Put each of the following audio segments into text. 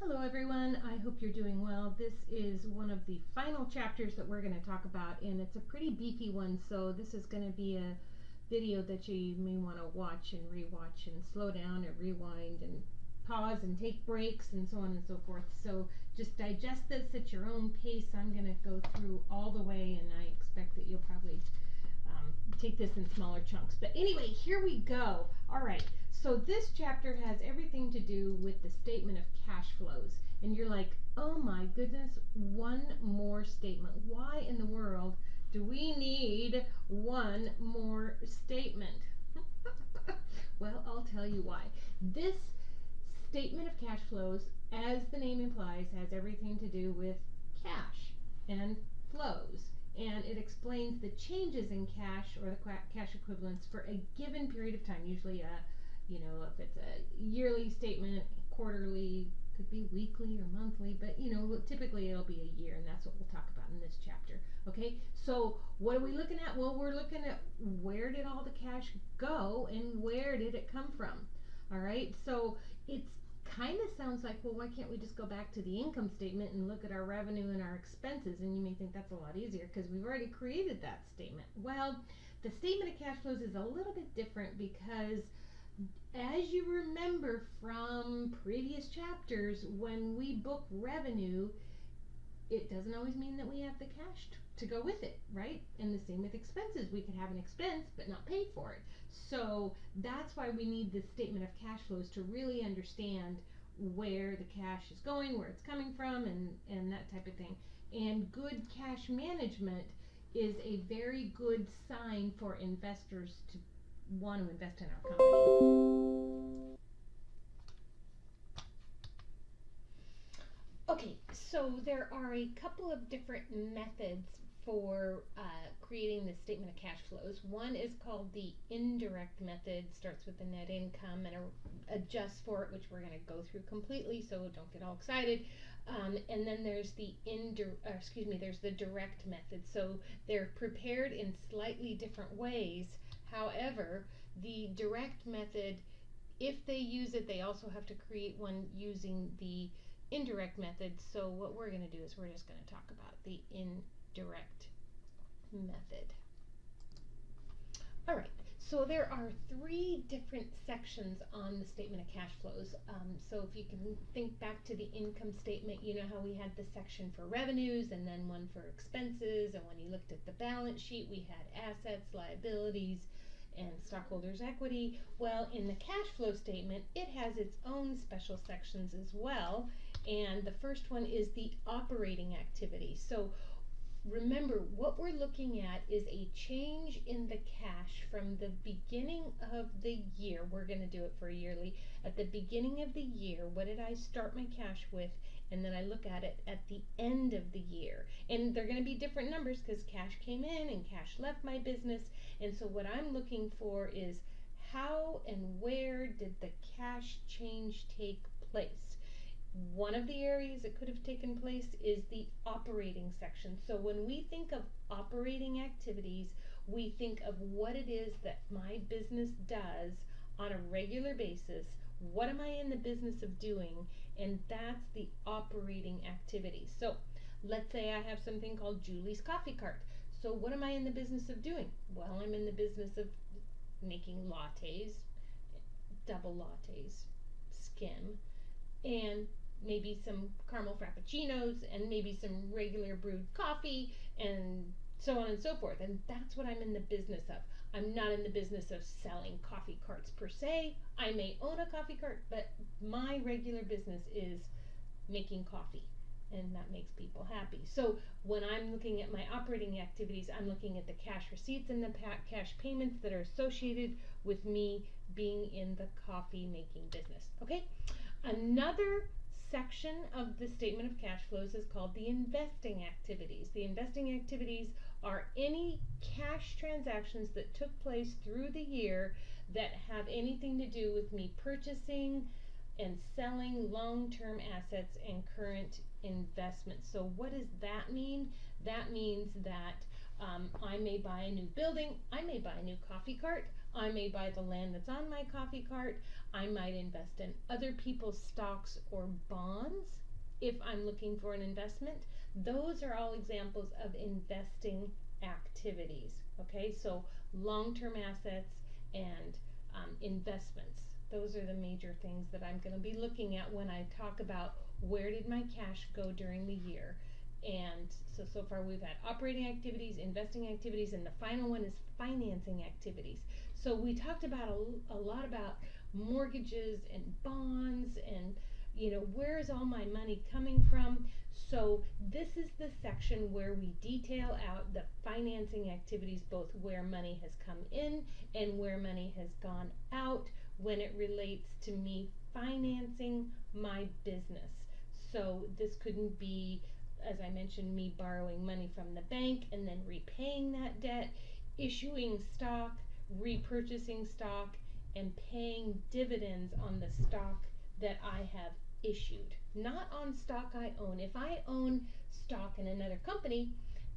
Hello everyone, I hope you're doing well. This is one of the final chapters that we're going to talk about, and it's a pretty beefy one, so this is going to be a video that you may want to watch and rewatch and slow down and rewind and pause and take breaks and so on and so forth. So just digest this at your own pace. I'm going to go through all the way, and I expect that you'll probably take this in smaller chunks. But anyway, here we go. All right. So this chapter has everything to do with the statement of cash flows. And you're like, oh my goodness, one more statement. Why in the world do we need one more statement? Well, I'll tell you why. This statement of cash flows, as the name implies, has everything to do with cash and flows. And it explains the changes in cash or the cash equivalents for a given period of time, usually if it's a yearly statement, quarterly, could be weekly or monthly, but typically it'll be a year, and that's what we'll talk about in this chapter. Okay, so what are we looking at? Well, we're looking at where did all the cash go and where did it come from? All right, so it's kind of sounds like, well, why can't we just go back to the income statement and look at our revenue and our expenses? And you may think that's a lot easier because we've already created that statement. Well, the statement of cash flows is a little bit different because, as you remember from previous chapters, when we book revenue, it doesn't always mean that we have the cash to go with it, right? And the same with expenses. We could have an expense but not pay for it. So that's why we need this statement of cash flows to really understand where the cash is going, where it's coming from, and that type of thing. And good cash management is a very good sign for investors to want to invest in our company. Okay, so there are a couple of different methods for creating the statement of cash flows. One is called the indirect method, starts with the net income and adjusts for it, which we're going to go through completely, so don't get all excited. And then there's there's the direct method. So they're prepared in slightly different ways. However, the direct method, if they use it, they also have to create one using the indirect method. So what we're going to do is we're just going to talk about the indirect method. All right, so there are three different sections on the statement of cash flows. So if you can think back to the income statement, you know how we had the section for revenues and then one for expenses, and when you looked at the balance sheet, we had assets, liabilities, and stockholders' equity. Well, in the cash flow statement, it has its own special sections as well. And the first one is the operating activity. So remember, what we're looking at is a change in the cash from the beginning of the year. We're going to do it for yearly. At the beginning of the year, what did I start my cash with? And then I look at it at the end of the year. And they're going to be different numbers because cash came in and cash left my business. And so what I'm looking for is how and where did the cash change take place? One of the areas it could have taken place is the operating section. So when we think of operating activities, we think of what it is that my business does on a regular basis. What am I in the business of doing? And that's the operating activity. So let's say I have something called Julie's Coffee Cart. So what am I in the business of doing? Well, I'm in the business of making lattes, double lattes, skim, and maybe some caramel frappuccinos, and maybe some regular brewed coffee, and so on and so forth. And that's what I'm in the business of. I'm not in the business of selling coffee carts per se. I may own a coffee cart, but my regular business is making coffee, and that makes people happy. So when I'm looking at my operating activities, I'm looking at the cash receipts and the cash payments that are associated with me being in the coffee making business. Okay? Another section of the statement of cash flows is called the investing activities. The investing activities are any cash transactions that took place through the year that have anything to do with me purchasing and selling long-term assets and current investments. So what does that mean? That means that I may buy a new building, I may buy a new coffee cart, I may buy the land that's on my coffee cart. I might invest in other people's stocks or bonds if I'm looking for an investment. Those are all examples of investing activities. Okay, so long-term assets and investments. Those are the major things that I'm going to be looking at when I talk about where did my cash go during the year. And so far we've had operating activities, investing activities, and the final one is financing activities. So we talked about a lot about mortgages and bonds and where's all my money coming from. So this is the section where we detail out the financing activities, both where money has come in and where money has gone out when it relates to me financing my business. So this couldn't be, as I mentioned, me borrowing money from the bank and then repaying that debt, issuing stock, repurchasing stock, and paying dividends on the stock that I have issued, not on stock I own. If I own stock in another company,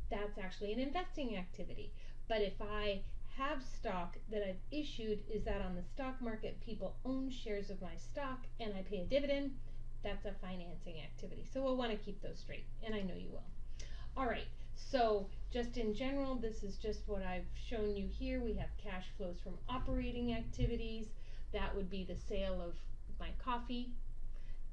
that's actually an investing activity. But if I have stock that I've issued, is that on the stock market, people own shares of my stock and I pay a dividend, that's a financing activity. So we'll want to keep those straight, and I know you will. All right, so just in general, this is just what I've shown you here. We have cash flows from operating activities. That would be the sale of my coffee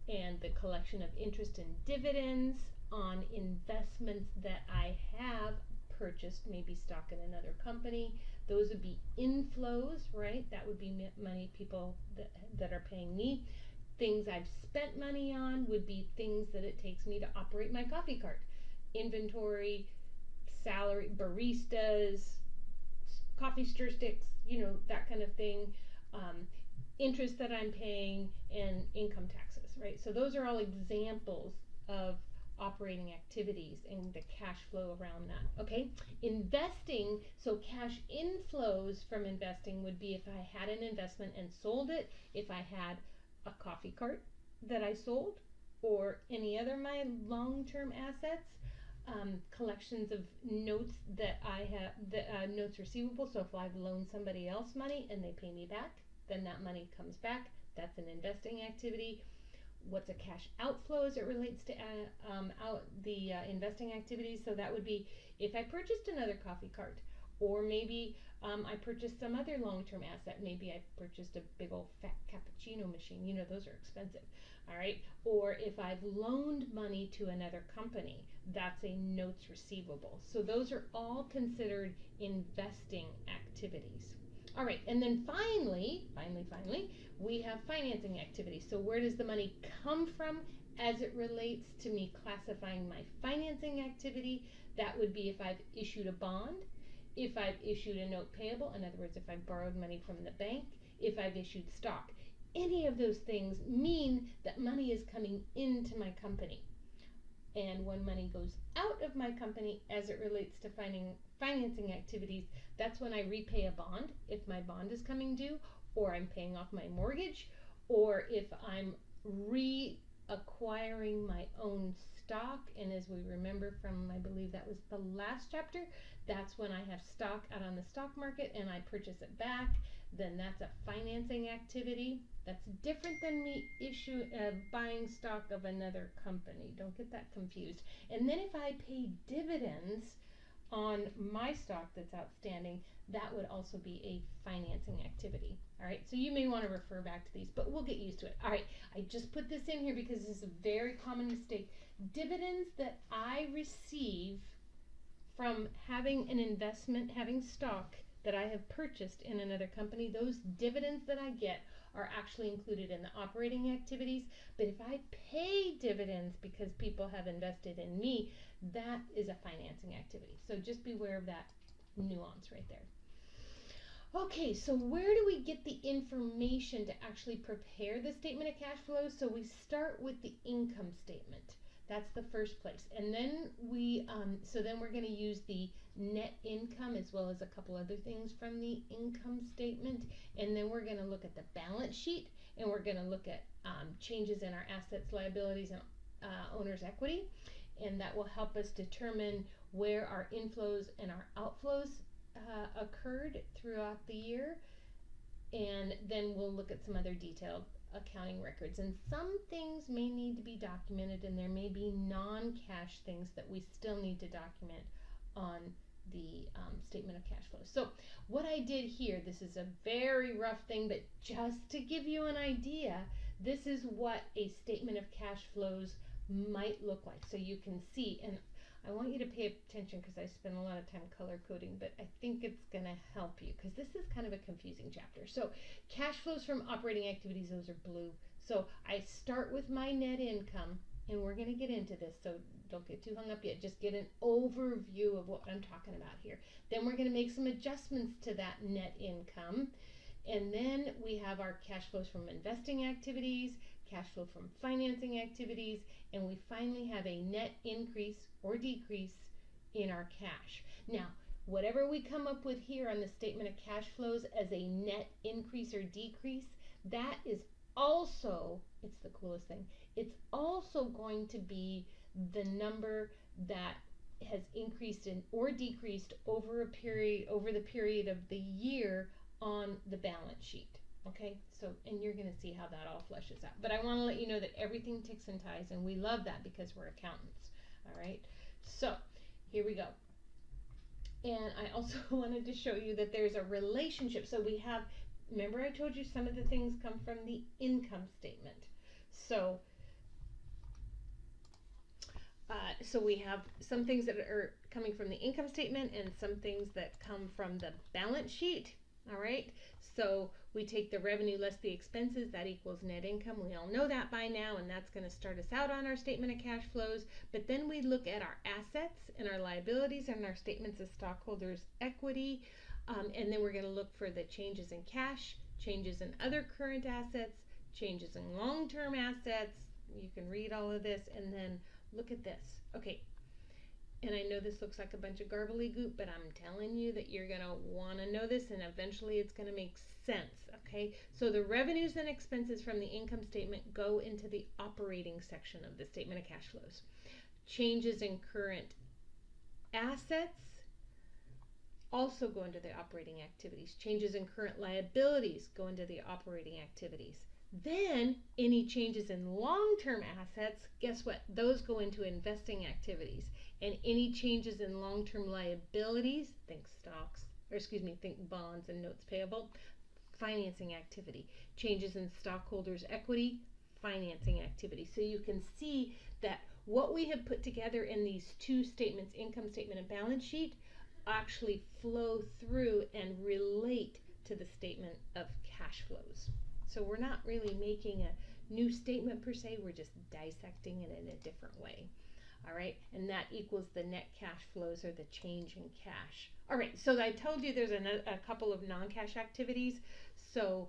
and the collection of interest and dividends on investments that I have purchased, maybe stock in another company. Those would be inflows, right? That would be money people that are paying me. Things I've spent money on would be things that it takes me to operate my coffee cart. Inventory, salary, baristas, coffee stir sticks, that kind of thing. Interest that I'm paying, and income taxes, right? So those are all examples of operating activities and the cash flow around that. Okay, investing, so cash inflows from investing would be if I had an investment and sold it, if I had a coffee cart that I sold, or any other my long-term assets, collections of notes that I have, notes receivable. So if I've loaned somebody else money and they pay me back, then that money comes back. That's an investing activity. What's a cash outflow as it relates to investing activities? So that would be if I purchased another coffee cart, or maybe I purchased some other long-term asset. Maybe I purchased a big old fat cappuccino machine. Those are expensive. All right. Or if I've loaned money to another company, that's a notes receivable. So those are all considered investing activities. All right, and then finally, we have financing activities. So where does the money come from as it relates to me classifying my financing activity? That would be if I've issued a bond, if I've issued a note payable, in other words, if I've borrowed money from the bank, if I've issued stock. Any of those things mean that money is coming into my company. And when money goes out of my company as it relates to financing activities, that's when I repay a bond if my bond is coming due, or I'm paying off my mortgage, or if I'm reacquiring my own stock. And as we remember from, I believe that was the last chapter, that's when I have stock out on the stock market and I purchase it back. Then that's a financing activity. That's different than me buying stock of another company. Don't get that confused. And then if I pay dividends on my stock that's outstanding, that would also be a financing activity. All right, so you may want to refer back to these, but we'll get used to it. All right, I just put this in here because this is a very common mistake. Dividends that I receive from having an investment, having stock that I have purchased in another company, those dividends that I get are actually included in the operating activities. But if I pay dividends because people have invested in me, that is a financing activity. So just beware of that nuance right there. Okay, so where do we get the information to actually prepare the statement of cash flows? So we start with the income statement. That's the first place. And then we're going to use the net income as well as a couple other things from the income statement. And then we're going to look at the balance sheet, and we're going to look at changes in our assets, liabilities, and owner's equity. And that will help us determine where our inflows and our outflows occurred throughout the year. and then we'll look at some other detailed accounting records. And some things may need to be documented, and there may be non-cash things that we still need to document on the statement of cash flow. So what I did here, this is a very rough thing, but just to give you an idea, this is what a statement of cash flows might look like. So you can see, and I want you to pay attention because I spend a lot of time color coding, but I think it's going to help you because this is kind of a confusing chapter. So cash flows from operating activities, those are blue. So I start with my net income, and we're going to get into this, so don't get too hung up yet. Just get an overview of what I'm talking about here. Then we're going to make some adjustments to that net income. And then we have our cash flows from investing activities, cash flow from financing activities, and we finally have a net increase or decrease in our cash. Now, whatever we come up with here on the statement of cash flows as a net increase or decrease, that is also, it's the coolest thing, it's also going to be the number that has increased in or decreased over the period of the year on the balance sheet. Okay, so, and you're going to see how that all fleshes out. But I want to let you know that everything ticks and ties, and we love that because we're accountants. All right, so here we go. And I also wanted to show you that there's a relationship. So we have, remember I told you some of the things come from the income statement. So we have some things that are coming from the income statement and some things that come from the balance sheet. All right, so we take the revenue less the expenses, that equals net income. We all know that by now, and that's going to start us out on our statement of cash flows. But then we look at our assets and our liabilities and our statements of stockholders' equity, and then we're going to look for the changes in cash, changes in other current assets, changes in long-term assets. You can read all of this, and then look at this. Okay, and I know this looks like a bunch of garbly-goop, but I'm telling you that you're going to want to know this, and eventually it's going to make sense, okay? So the revenues and expenses from the income statement go into the operating section of the statement of cash flows. Changes in current assets also go into the operating activities. Changes in current liabilities go into the operating activities. Then any changes in long-term assets, guess what? Those go into investing activities. And any changes in long-term liabilities, think bonds and notes payable, financing activity. Changes in stockholders' equity, financing activity. So you can see that what we have put together in these two statements, income statement and balance sheet, actually flow through and relate to the statement of cash flows. So we're not really making a new statement per se, we're just dissecting it in a different way. All right, and that equals the net cash flows, or the change in cash. All right, so I told you there's a couple of non-cash activities. So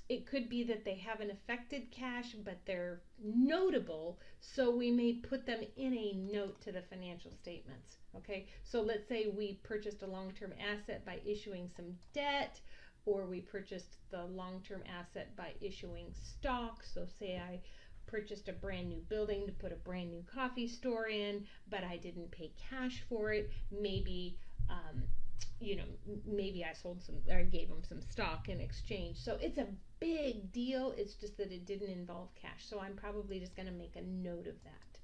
it could be that they haven't affected cash, but they're notable, so we may put them in a note to the financial statements. Okay, so let's say we purchased a long-term asset by issuing some debt, or we purchased the long-term asset by issuing stock. So say I purchased a brand new building to put a brand new coffee store in, but I didn't pay cash for it. Maybe maybe I sold some, or gave them some stock in exchange. So it's a big deal. It's just that it didn't involve cash. So I'm probably just going to make a note of that.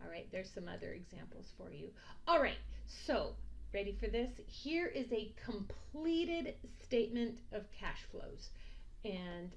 All right, there's some other examples for you. All right, so ready for this? Here is a completed statement of cash flows. And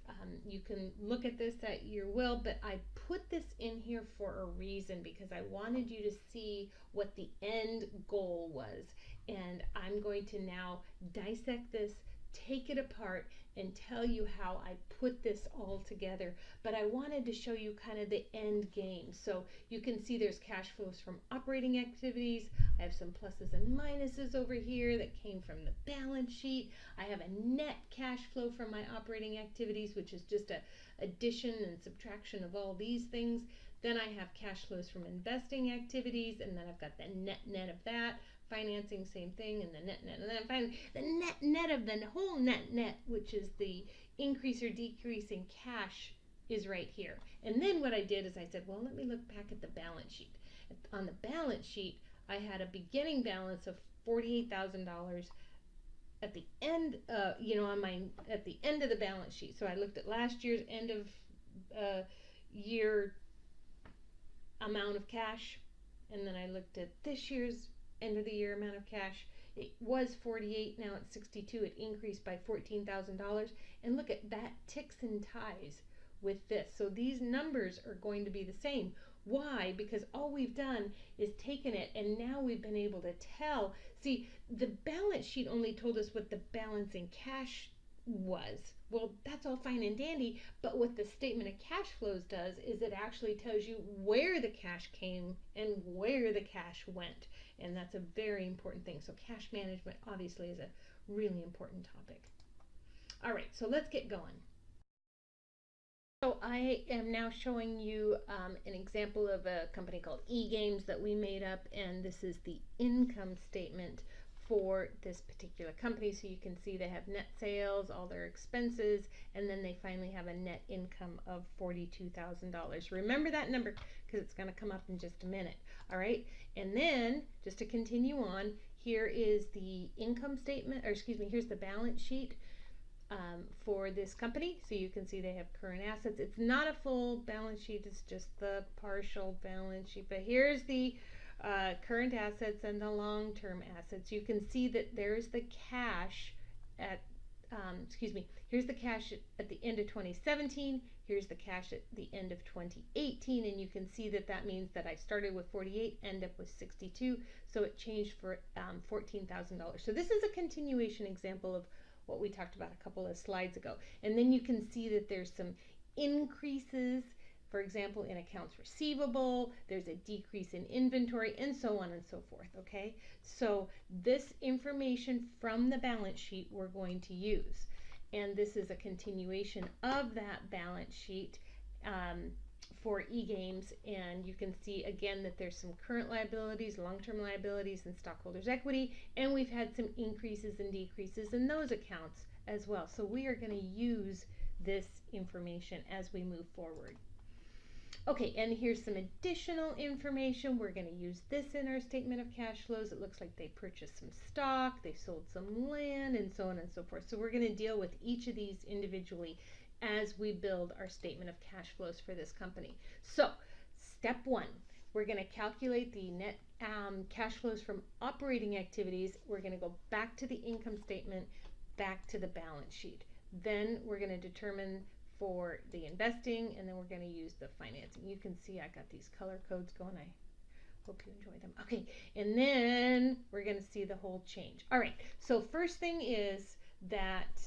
you can look at this at your will, but I put this in here for a reason, because I wanted you to see what the end goal was. And I'm going to now dissect this, take it apart, and tell you how I put this all together. But I wanted to show you kind of the end game. So you can see there's cash flows from operating activities. I have some pluses and minuses over here that came from the balance sheet. I have a net cash flow from my operating activities, which is just a addition and subtraction of all these things. Then I have cash flows from investing activities, and then I've got the net of that. Financing, same thing, and the net, and then finally the net of the whole net, which is the increase or decrease in cash, is right here. And then what I did is I said, well, let me look back at the balance sheet. On the balance sheet, I had a beginning balance of $48,000, at the end, at the end of the balance sheet. So I looked at last year's end of year amount of cash, and then I looked at this year's end of the year amount of cash. It was 48, now it's 62. It increased by $14,000, and look at that, ticks and ties with this. So these numbers are going to be the same. Why? Because all we've done is taken it, and now we've been able to tell. See, the balance sheet only told us what the balance in cash was. Well, that's all fine and dandy, but what the statement of cash flows does is it actually tells you where the cash came and where the cash went, and that's a very important thing. So cash management obviously is a really important topic. All right, so let's get going. So I am now showing you an example of a company called eGames that we made up, and this is the income statement for this particular company. So you can see they have net sales, all their expenses, and then they finally have a net income of $42,000. Remember that number because it's going to come up in just a minute. All right, and then just to continue on, here is the income statement, or excuse me, here's the balance sheet for this company. So you can see they have current assets. It's not a full balance sheet, it's just the partial balance sheet, but here's the current assets and the long-term assets. You can see that there's the cash at here's the cash at the end of 2017, here's the cash at the end of 2018, and you can see that that means that I started with 48, end up with 62, so it changed for $14,000. So this is a continuation example of what we talked about a couple of slides ago. And then you can see that there's some increases, for example, in accounts receivable, there's a decrease in inventory, and so on and so forth, okay? So this information from the balance sheet we're going to use. And this is a continuation of that balance sheet for eGames, and you can see again that there's some current liabilities, long-term liabilities, and stockholders' equity, and we've had some increases and decreases in those accounts as well. So we are going to use this information as we move forward. Okay, and here's some additional information. We're going to use this in our statement of cash flows. It looks like they purchased some stock, they sold some land, and so on and so forth. So we're going to deal with each of these individually as we build our statement of cash flows for this company. So step one, we're going to calculate the net cash flows from operating activities. We're going to go back to the income statement, back to the balance sheet. Then we're going to determine for the investing, and then we're going to use the financing. You can see I got these color codes going. I hope you enjoy them. Okay, and then we're going to see the whole change. All right, so first thing is that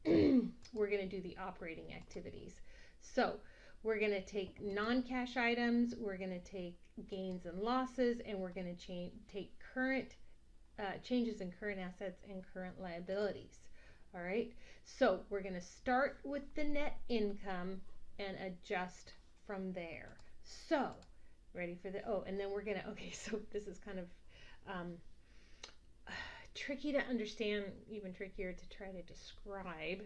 we're going to do the operating activities. So we're going to take non-cash items, we're going to take gains and losses, and we're going to take current changes in current assets and current liabilities. All right, so we're going to start with the net income and adjust from there. So ready for the, and then we're going to, okay, so this is kind of tricky to understand, even trickier to try to describe.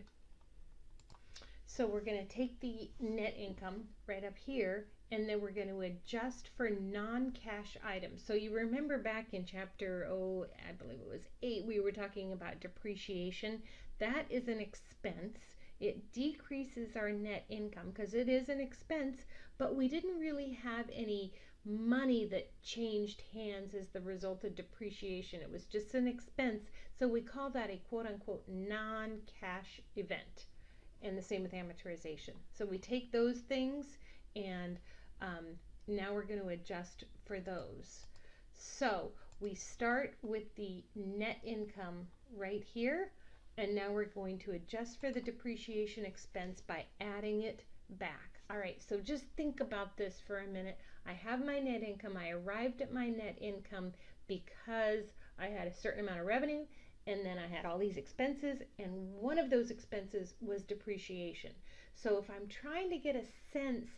So we're going to take the net income right up here, and then we're going to adjust for non-cash items. So you remember back in chapter, I believe it was 8, we were talking about depreciation. That is an expense. It decreases our net income because it is an expense, but we didn't really have any money that changed hands as the result of depreciation. It was just an expense, so we call that a quote-unquote non-cash event. And the same with amortization. So we take those things, and now we're going to adjust for those. So we start with the net income right here, and now we're going to adjust for the depreciation expense by adding it back. All right, so just think about this for a minute. I have my net income. I arrived at my net income because I had a certain amount of revenue, and then I had all these expenses, and one of those expenses was depreciation. So if I'm trying to get a sense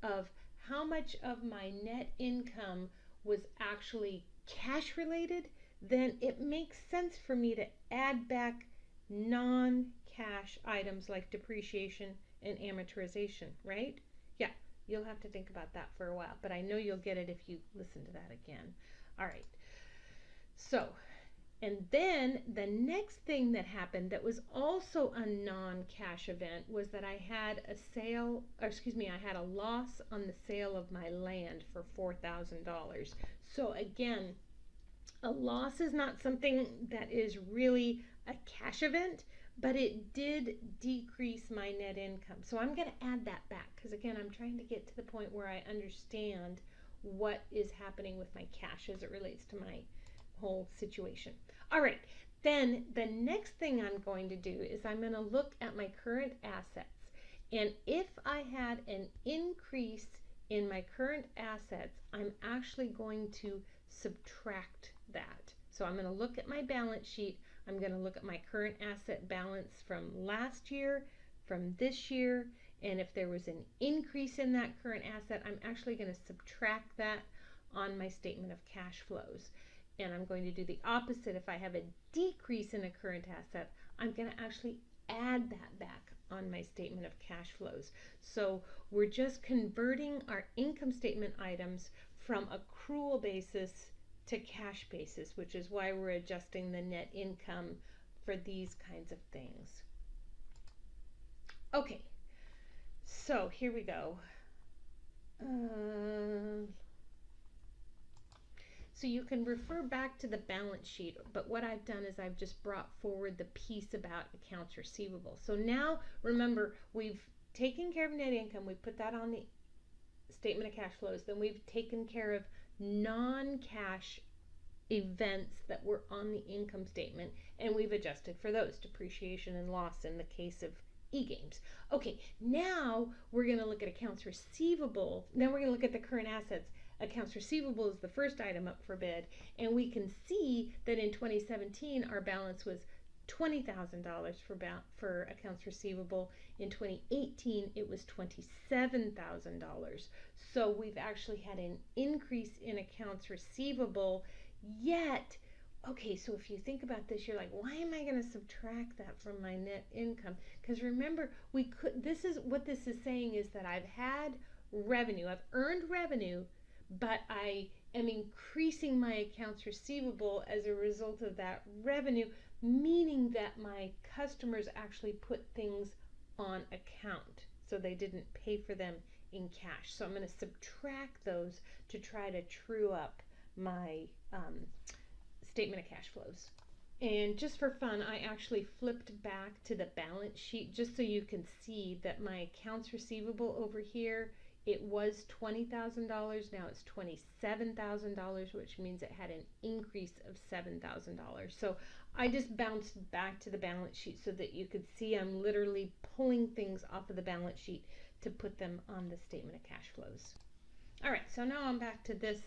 of how much of my net income was actually cash related, then it makes sense for me to add back non-cash items like depreciation and amortization, right? Yeah, you'll have to think about that for a while, but I know you'll get it if you listen to that again. All right, so And then the next thing that happened that was also a non-cash event was that I had a sale, or excuse me, I had a loss on the sale of my land for $4,000. So again, a loss is not something that is really a cash event, but it did decrease my net income. So I'm going to add that back because again, I'm trying to get to the point where I understand what is happening with my cash as it relates to my whole situation. All right, then the next thing I'm going to do is I'm going to look at my current assets. And if I had an increase in my current assets, I'm actually going to subtract that. So I'm going to look at my balance sheet. I'm going to look at my current asset balance from last year, from this year, and if there was an increase in that current asset, I'm actually going to subtract that on my statement of cash flows. And I'm going to do the opposite. If I have a decrease in a current asset, I'm going to actually add that back on my statement of cash flows. So we're just converting our income statement items from accrual basis to cash basis, which is why we're adjusting the net income for these kinds of things. Okay, so here we go. So you can refer back to the balance sheet, but what I've done is I've just brought forward the piece about accounts receivable. So now remember, we've taken care of net income, we put that on the statement of cash flows, then we've taken care of non-cash events that were on the income statement, and we've adjusted for those, depreciation and loss in the case of e-games. Okay, now we're going to look at accounts receivable. Then we're going to look at the current assets. Accounts receivable is the first item up for bid, and we can see that in 2017 our balance was $20,000 for accounts receivable. In 2018 it was $27,000. So we've actually had an increase in accounts receivable, yet okay, so if you think about this, you're like, why am I going to subtract that from my net income? Because remember, this is what this is saying is that I've had revenue, I've earned revenue, but I am increasing my accounts receivable as a result of that revenue, meaning that my customers actually put things on account, so they didn't pay for them in cash. So I'm going to subtract those to try to true up my statement of cash flows. And just for fun, I actually flipped back to the balance sheet just so you can see that my accounts receivable over here, it was $20,000, now it's $27,000, which means it had an increase of $7,000. So I just bounced back to the balance sheet so that you could see I'm literally pulling things off of the balance sheet to put them on the statement of cash flows. All right, so now I'm back to this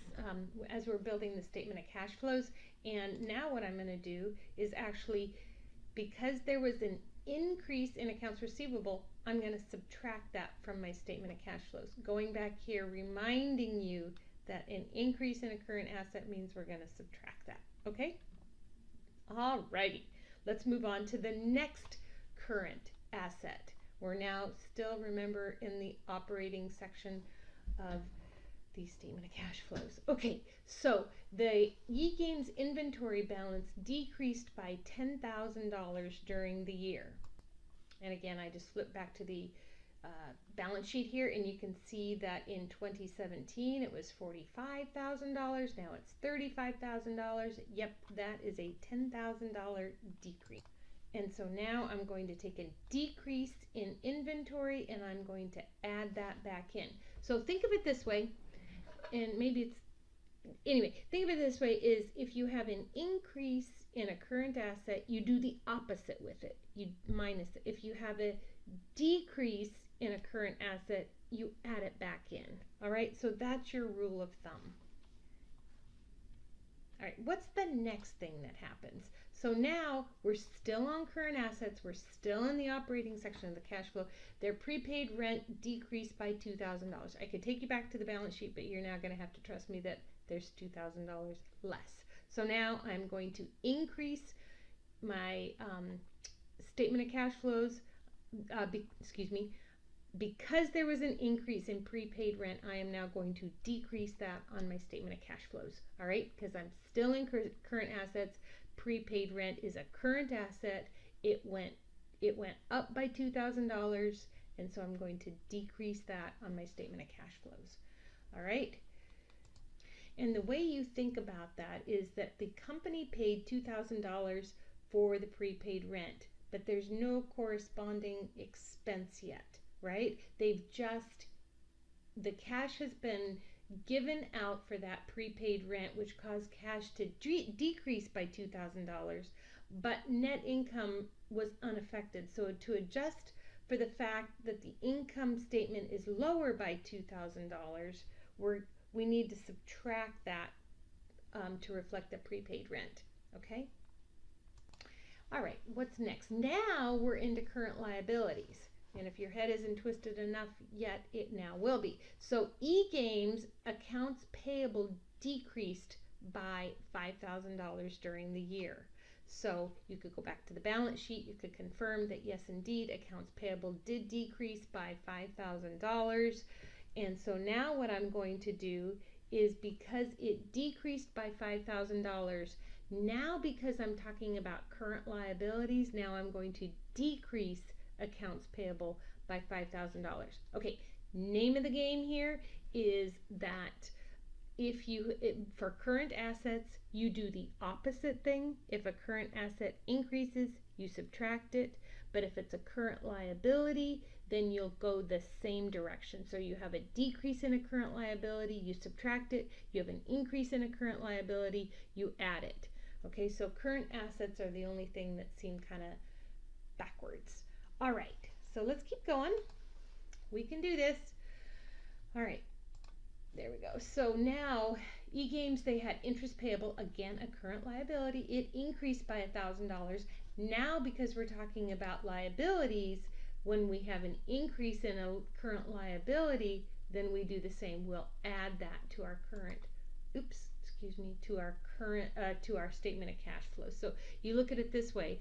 as we're building the statement of cash flows. And now what I'm going to do is actually, because there was an increase in accounts receivable, I'm going to subtract that from my statement of cash flows. Going back here, reminding you that an increase in a current asset means we're going to subtract that. Okay? All righty. Let's move on to the next current asset. We're now still, remember, in the operating section of the statement of cash flows. Okay, so the e-games inventory balance decreased by $10,000 during the year. And again, I just flipped back to the balance sheet here, and you can see that in 2017 it was $45,000. Now it's $35,000. Yep, that is a $10,000 decrease. And so now I'm going to take a decrease in inventory and I'm going to add that back in. So think of it this way, and maybe it's, anyway, think of it this way is if you have an increase in a current asset, you do the opposite with it. You minus it. If you have a decrease in a current asset, you add it back in. All right, so that's your rule of thumb. All right, what's the next thing that happens? So now we're still on current assets. We're still in the operating section of the cash flow. Their prepaid rent decreased by $2,000. I could take you back to the balance sheet, but you're now going to have to trust me that there's $2,000 less. So now I'm going to increase my statement of cash flows, because there was an increase in prepaid rent, I am now going to decrease that on my statement of cash flows. All right, because I'm still in current assets, prepaid rent is a current asset. It went up by $2,000, and so I'm going to decrease that on my statement of cash flows. All right. And the way you think about that is that the company paid $2,000 for the prepaid rent, but there's no corresponding expense yet, right? The cash has been given out for that prepaid rent, which caused cash to decrease by $2,000, but net income was unaffected. So to adjust for the fact that the income statement is lower by $2,000, we need to subtract that to reflect the prepaid rent. Okay? All right, what's next? Now we're into current liabilities. And if your head isn't twisted enough yet, it now will be. So eGames accounts payable decreased by $5,000 during the year. So you could go back to the balance sheet. You could confirm that yes, indeed, accounts payable did decrease by $5,000. And so now what I'm going to do is, because it decreased by $5,000, now because I'm talking about current liabilities, now I'm going to decrease accounts payable by $5,000. Okay, name of the game here is that for current assets, you do the opposite thing. If a current asset increases, you subtract it. But if it's a current liability, then you'll go the same direction. So you have a decrease in a current liability, you subtract it. You have an increase in a current liability, you add it. Okay, so current assets are the only thing that seem kind of backwards. All right, so let's keep going. We can do this. All right, there we go. So now eGames, they had interest payable, again a current liability. It increased by $1,000. Now because we're talking about liabilities, when we have an increase in a current liability, then we do the same. We'll add that to our to our statement of cash flow. So you look at it this way.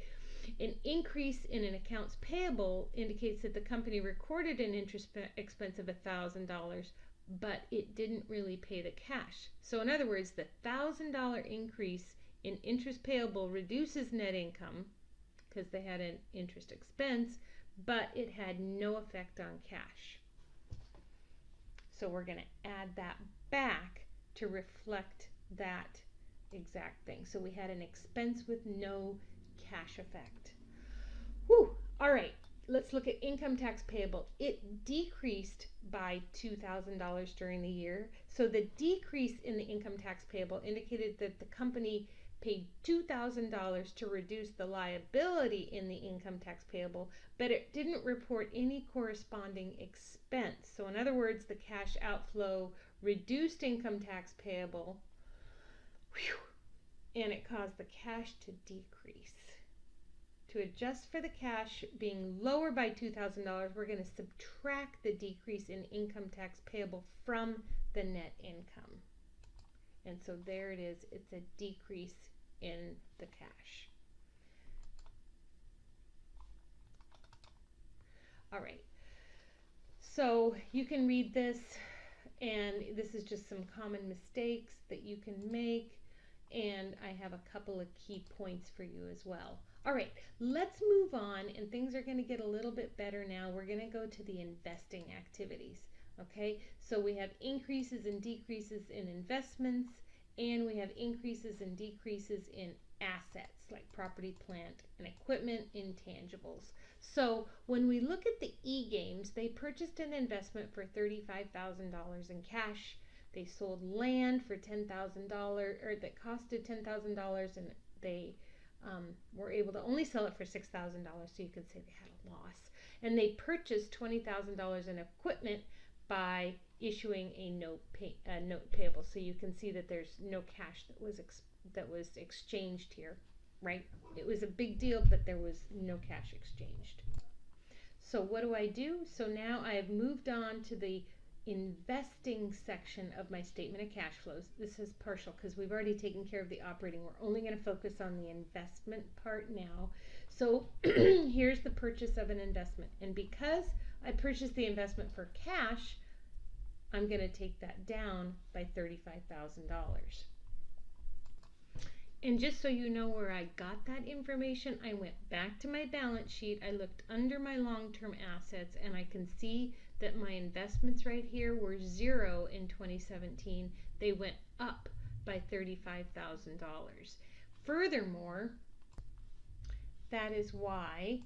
An increase in an accounts payable indicates that the company recorded an interest expense of $1,000, but it didn't really pay the cash. So in other words, the $1,000 increase in interest payable reduces net income because they had an interest expense, but it had no effect on cash. So we're going to add that back to reflect that exact thing. So we had an expense with no cash effect. Whew. All right, let's look at income tax payable. It decreased by $2,000 during the year. So the decrease in the income tax payable indicated that the company paid $2,000 to reduce the liability in the income tax payable, but it didn't report any corresponding expense. So in other words, the cash outflow reduced income tax payable, and it caused the cash to decrease. To adjust for the cash being lower by $2,000, we're going to subtract the decrease in income tax payable from the net income. And so there it is. It's a decrease in the cash. All right. So you can read this, and this is just some common mistakes that you can make. And I have a couple of key points for you as well. All right, let's move on, and things are going to get a little bit better now. We're going to go to the investing activities. Okay, so we have increases and decreases in investments, and we have increases and decreases in assets like property, plant, and equipment, intangibles. So when we look at the eGames, they purchased an investment for $35,000 in cash. They sold land for $10,000, or that costed $10,000, and they were able to only sell it for $6,000, so you could say they had a loss. And they purchased $20,000 in equipment by issuing a note payable. So you can see that there's no cash that was exchanged here, right? It was a big deal, but there was no cash exchanged. So what do? So now I have moved on to the investing section of my statement of cash flows. This is partial because we've already taken care of the operating. We're only going to focus on the investment part now. So here's the purchase of an investment. And because I purchased the investment for cash, I'm going to take that down by $35,000. And just so you know where I got that information, I went back to my balance sheet, I looked under my long-term assets, and I can see that my investments right here were 0 in 2017. They went up by $35,000. Furthermore, that is why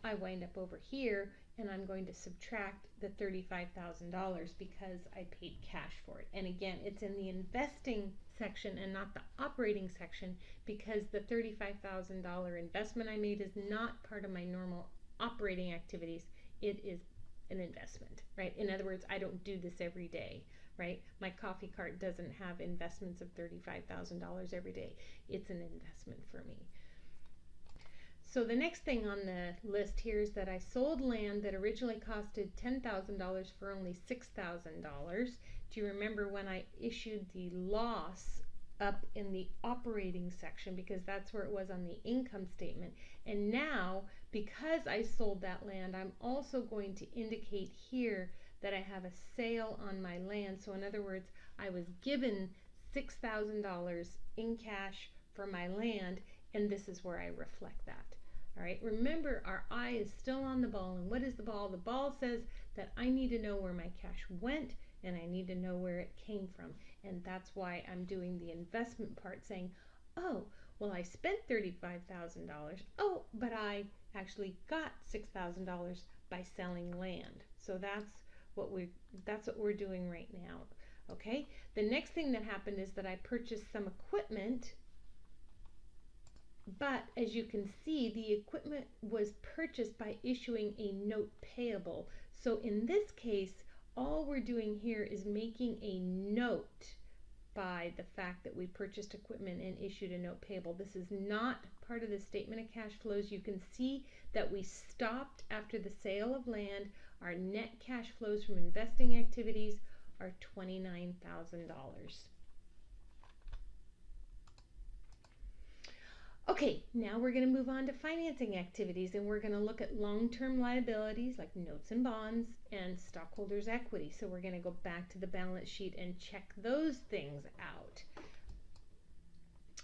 I wind up over here and I'm going to subtract the $35,000 because I paid cash for it. And again, it's in the investing section and not the operating section because the $35,000 investment I made is not part of my normal operating activities. It is an investment, right? In other words, I don't do this every day, right? My coffee cart doesn't have investments of $35,000 every day. It's an investment for me. So the next thing on the list here is that I sold land that originally costed $10,000 for only $6,000. Do you remember when I issued the loss up in the operating section, because that's where it was on the income statement? And now, because I sold that land, I'm also going to indicate here that I have a sale on my land. So in other words, I was given $6,000 in cash for my land, and this is where I reflect that. All right, remember our eye is still on the ball. And what is the ball? The ball says that I need to know where my cash went and I need to know where it came from. And that's why I'm doing the investment part, saying, oh, well, I spent $35,000. Oh, but I actually got $6,000 by selling land. So that's what we're doing right now. Okay, the next thing that happened is that I purchased some equipment. But as you can see, the equipment was purchased by issuing a note payable. So in this case, all we're doing here is making a note by the fact that we purchased equipment and issued a note payable. This is not part of the statement of cash flows. You can see that we stopped after the sale of land. Our net cash flows from investing activities are $29,000. Okay, now we're going to move on to financing activities, and we're going to look at long-term liabilities like notes and bonds and stockholders' equity. So we're going to go back to the balance sheet and check those things out.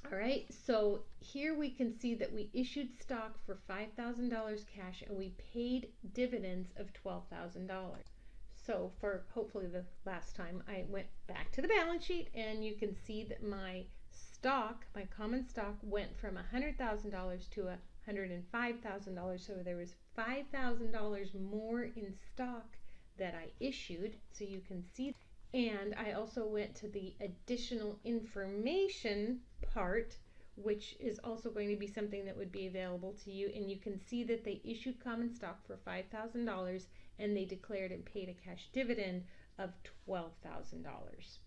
All right, so here we can see that we issued stock for $5,000 cash and we paid dividends of $12,000. So for hopefully the last time, I went back to the balance sheet and you can see that my common stock went from $100,000 to $105,000. So there was $5,000 more in stock that I issued. So you can see. And I also went to the additional information part, which is also going to be something that would be available to you. And you can see that they issued common stock for $5,000 and they declared and paid a cash dividend of $12,000.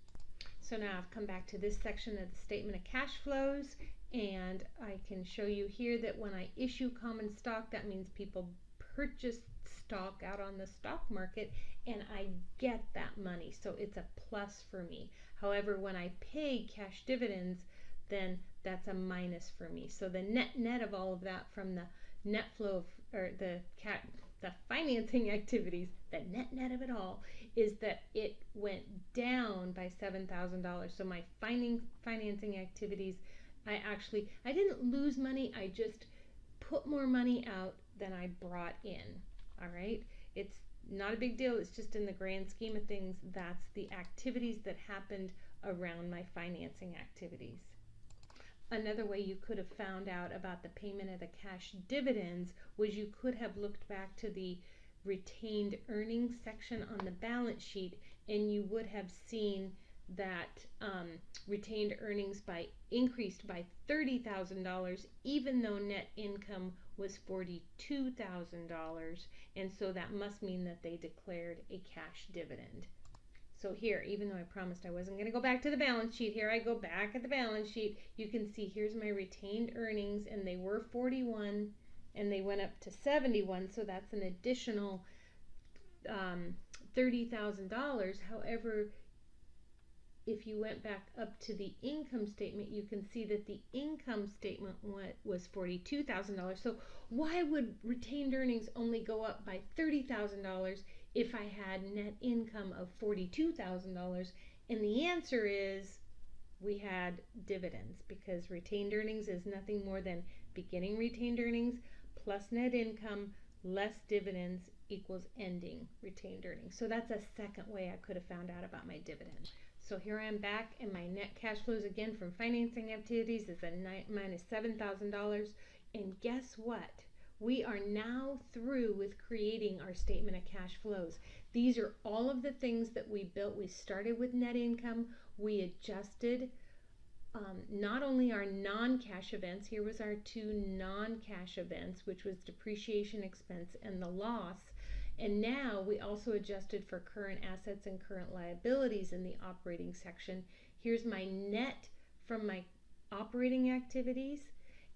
So now I've come back to this section of the statement of cash flows, and I can show you here that when I issue common stock, that means people purchase stock out on the stock market and I get that money. So it's a plus for me. However, when I pay cash dividends, then that's a minus for me. So the net of all of that from the net flow of, or the financing activities, the net of it all is that it went down by $7,000. So my financing activities, I didn't lose money. I just put more money out than I brought in. All right. It's not a big deal. It's just in the grand scheme of things, that's the activities that happened around my financing activities. Another way you could have found out about the payment of the cash dividends was you could have looked back to the retained earnings section on the balance sheet and you would have seen that retained earnings increased by $30,000 even though net income was $42,000, and so that must mean that they declared a cash dividend. So here, even though I promised I wasn't going to go back to the balance sheet, here I go back at the balance sheet. You can see here's my retained earnings, and they were 41 and they went up to 71, so that's an additional $30,000. However, if you went back up to the income statement, you can see that the income statement was $42,000. So why would retained earnings only go up by $30,000 if I had net income of $42,000? And the answer is we had dividends, because retained earnings is nothing more than beginning retained earnings plus net income less dividends equals ending retained earnings. So that's a second way I could have found out about my dividend. So here I am back, and my net cash flows again from financing activities is a minus $7,000. And guess what? We are now through with creating our statement of cash flows. These are all of the things that we built. We started with net income. We adjusted not only our non-cash events. Here was our two non-cash events, which was depreciation expense and the loss. And now we also adjusted for current assets and current liabilities in the operating section. Here's my net from my operating activities.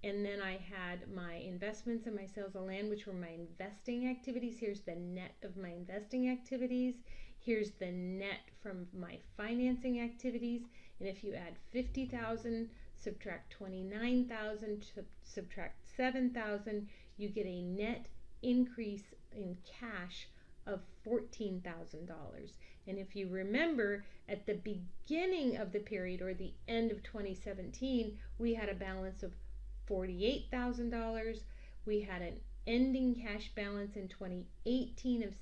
And then I had my investments and my sales of land, which were my investing activities. Here's the net of my investing activities. Here's the net from my financing activities. And if you add 50,000, subtract 29,000, subtract 7,000, you get a net increase in cash of $14,000. And if you remember, at the beginning of the period, or the end of 2017, we had a balance of $48,000. We had an ending cash balance in 2018 of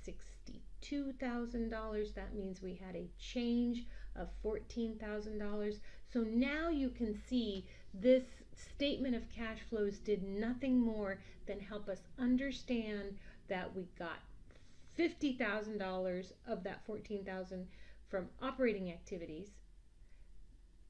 $62,000. That means we had a change of $14,000. So now you can see this statement of cash flows did nothing more than help us understand that we got $50,000 of that $14,000 from operating activities,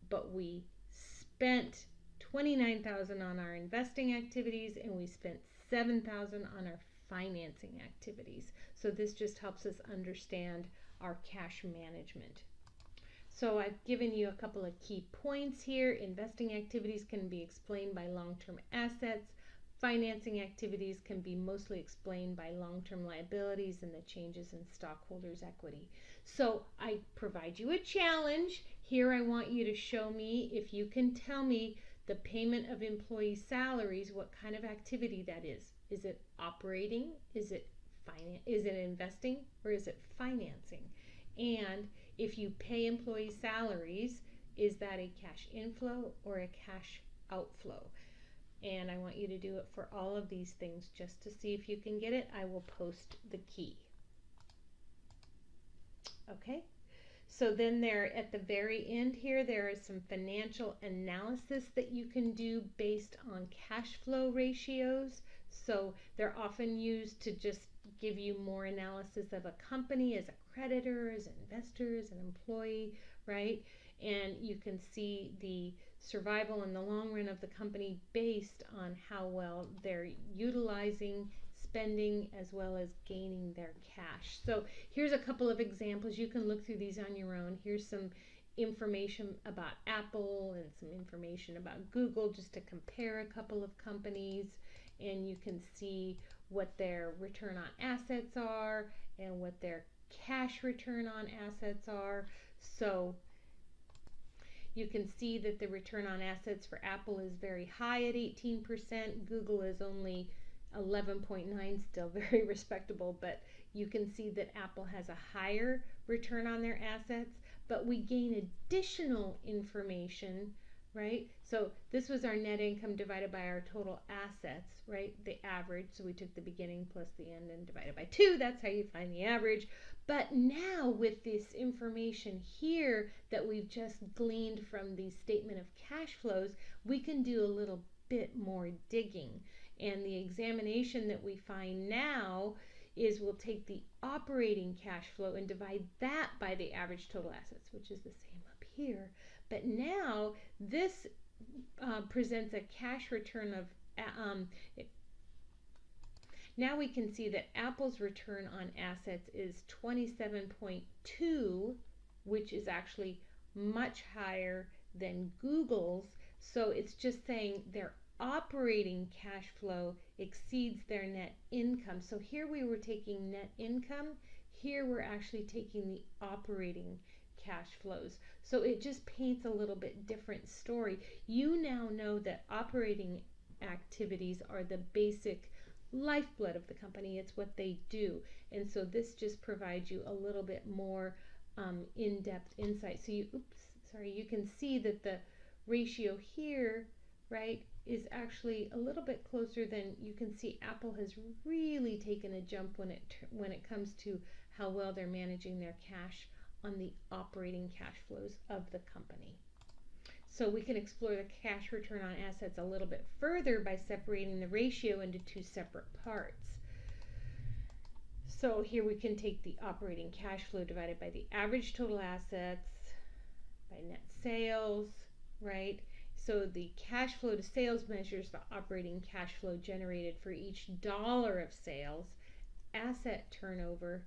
but we spent $29,000 on our investing activities, and we spent $7,000 on our financing activities. So this just helps us understand our cash management. So I've given you a couple of key points here. Investing activities can be explained by long-term assets. Financing activities can be mostly explained by long-term liabilities and the changes in stockholders' equity. So I provide you a challenge. Here I want you to show me if you can tell me the payment of employee salaries, what kind of activity that is. Is it operating? Is it investing? Or is it financing? And if you pay employee salaries, is that a cash inflow or a cash outflow? And I want you to do it for all of these things just to see if you can get it. I will post the key. Okay? So then there at the very end here, there is some financial analysis that you can do based on cash flow ratios. So they're often used to just give you more analysis of a company as a creditor, as an investor, as an employee, right? And you can see the survival in the long run of the company based on how well they're utilizing spending as well as gaining their cash. So here's a couple of examples. You can look through these on your own. Here's some information about Apple and some information about Google, just to compare a couple of companies, and you can see what their return on assets are and what their cash return on assets are. So you can see that the return on assets for Apple is very high at 18%. Google is only 11.9, still very respectable, but you can see that Apple has a higher return on their assets, but we gain additional information, right? So this was our net income divided by our total assets, right? The average, so we took the beginning plus the end and divided by 2. That's how you find the average. But now with this information here that we've just gleaned from the statement of cash flows, we can do a little bit more digging. And the examination that we find now is we'll take the operating cash flow and divide that by the average total assets, which is the same up here. But now this presents a cash return of, now we can see that Apple's return on assets is 27.2, which is actually much higher than Google's. So it's just saying their operating cash flow exceeds their net income. So here we were taking net income. Here we're actually taking the operating cash flows. So it just paints a little bit different story. You now know that operating activities are the basic lifeblood of the company. It's what they do. And so this just provides you a little bit more in-depth insight. So you, sorry, you can see that the ratio here, right, is actually a little bit closer than you can see. Apple has really taken a jump when it comes to how well they're managing their cash on the operating cash flows of the company. So we can explore the cash return on assets a little bit further by separating the ratio into two separate parts. So here we can take the operating cash flow divided by the average total assets by net sales, right? So the cash flow to sales measures the operating cash flow generated for each dollar of sales. Asset turnover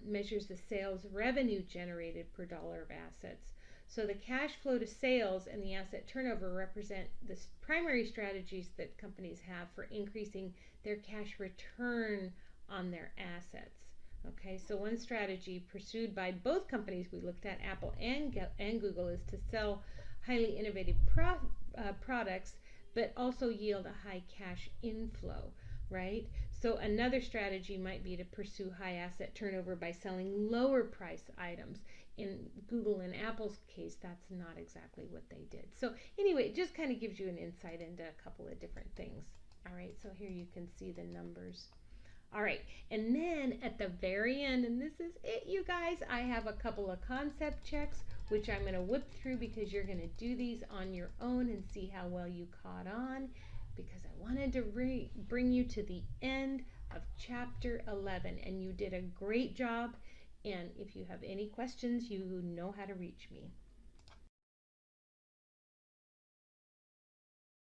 measures the sales revenue generated per dollar of assets. So the cash flow to sales and the asset turnover represent the primary strategies that companies have for increasing their cash return on their assets. Okay, so one strategy pursued by both companies we looked at, Apple and Google, is to sell highly innovative products, but also yield a high cash inflow, right? So another strategy might be to pursue high asset turnover by selling lower price items. In Google and Apple's case, that's not exactly what they did. So anyway, it just kind of gives you an insight into a couple of different things. All right, so here you can see the numbers. All right, and then at the very end, and this is it, you guys, I have a couple of concept checks, which I'm going to whip through because you're going to do these on your own and see how well you caught on, because I wanted to bring you to the end of chapter 11, and you did a great job. And if you have any questions, you know how to reach me.